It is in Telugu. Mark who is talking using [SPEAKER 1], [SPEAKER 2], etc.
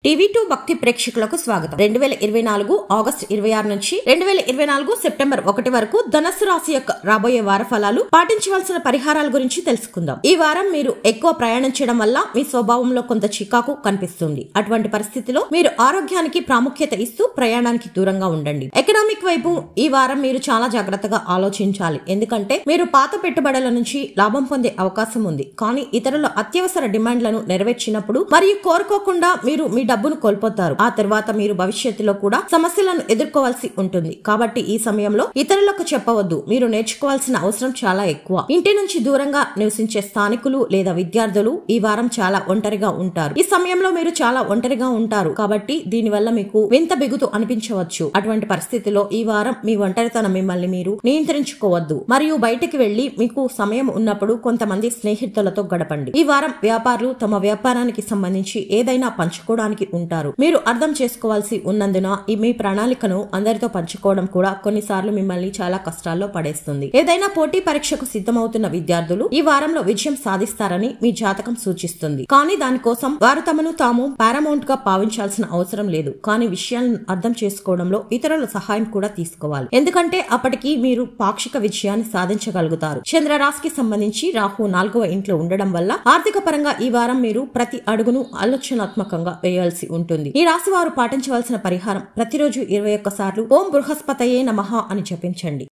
[SPEAKER 1] టీవీ2 భక్తి ప్రేక్షకులకు స్వాగతం. 2024 ఆగస్టు 26 నుంచి 2024 సెప్టెంబర్ 1 వరకు ధనస్సు రాశి యొక్క రాబోయే వార ఫలాలు, పాటించవలసిన పరిహారాల గురించి తెలుసుకుందాం. ఈ వారం మీరు ఎక్కువ ప్రయాణించడం వల్ల మీ స్వభావంలో కొంత చికాకు కనిపిస్తుంది. అటువంటి పరిస్థితిలో మీరు ఆరోగ్యానికి ప్రాముఖ్యత ఇస్తూ ప్రయాణానికి దూరంగా ఉండండి. ఎకనామిక్ వైపు ఈ వారం మీరు చాలా జాగ్రత్తగా ఆలోచించాలి. ఎందుకంటే మీరు పాత పెట్టుబడుల నుంచి లాభం పొందే అవకాశం ఉంది. కానీ ఇతరుల అత్యవసర డిమాండ్లను నెరవేర్చినప్పుడు మరియు కోరుకోకుండా మీరు మీ డబ్బును కోల్పోతారు. ఆ తర్వాత మీరు భవిష్యత్తులో కూడా సమస్యలను ఎదుర్కోవాల్సి ఉంటుంది. కాబట్టి ఈ సమయంలో ఇతరులకు చెప్పవద్దు. మీరు నేర్చుకోవాల్సిన అవసరం చాలా ఎక్కువ. ఇంటి నుంచి దూరంగా నివసించే స్థానికులు లేదా విద్యార్థులు ఈ వారం చాలా ఒంటరిగా ఉంటారు. ఈ సమయంలో మీరు చాలా ఒంటరిగా ఉంటారు కాబట్టి దీనివల్ల మీకు వింత బిగుతు అనిపించవచ్చు. అటువంటి పరిస్థితిలో ఈ వారం మీ ఒంటరితనం మిమ్మల్ని మీరు నియంత్రించుకోవద్దు మరియు బయటికి వెళ్లి మీకు సమయం ఉన్నప్పుడు కొంతమంది స్నేహితులతో గడపండి. ఈ వారం వ్యాపారులు తమ వ్యాపారానికి సంబంధించి ఏదైనా పంచుకోవడానికి ఉంటారు. మీరు అర్థం చేసుకోవాల్సి ఉన్నందున మీ ప్రణాళికను అందరితో పంచుకోవడం కూడా కొన్నిసార్లు మిమ్మల్ని చాలా కష్టాల్లో పడేస్తుంది. ఏదైనా పోటీ పరీక్షకు సిద్ధమవుతున్న విద్యార్థులు ఈ వారంలో విజయం సాధిస్తారని మీ జాతకం సూచిస్తుంది. కానీ దానికోసం వారు తమను తాము పారామౌంట్ గా భావించాల్సిన అవసరం లేదు. కానీ విషయాలను అర్థం చేసుకోవడంలో ఇతరుల సహాయం కూడా తీసుకోవాలి. ఎందుకంటే అప్పటికి మీరు పాక్షిక విజయాన్ని సాధించగలుగుతారు. చంద్రరాశికి సంబంధించి రాహు 4వ ఇంట్లో ఉండడం వల్ల ఆర్థిక పరంగా ఈ వారం మీరు ప్రతి అడుగును ఆలోచనాత్మకంగా వేయాల్సి ఉంటుంది. ఈ రాశి వారు పాటించవలసిన పరిహారం: ప్రతిరోజు 21 సార్లు ఓం బృహస్పతయే నమః అని జపించండి.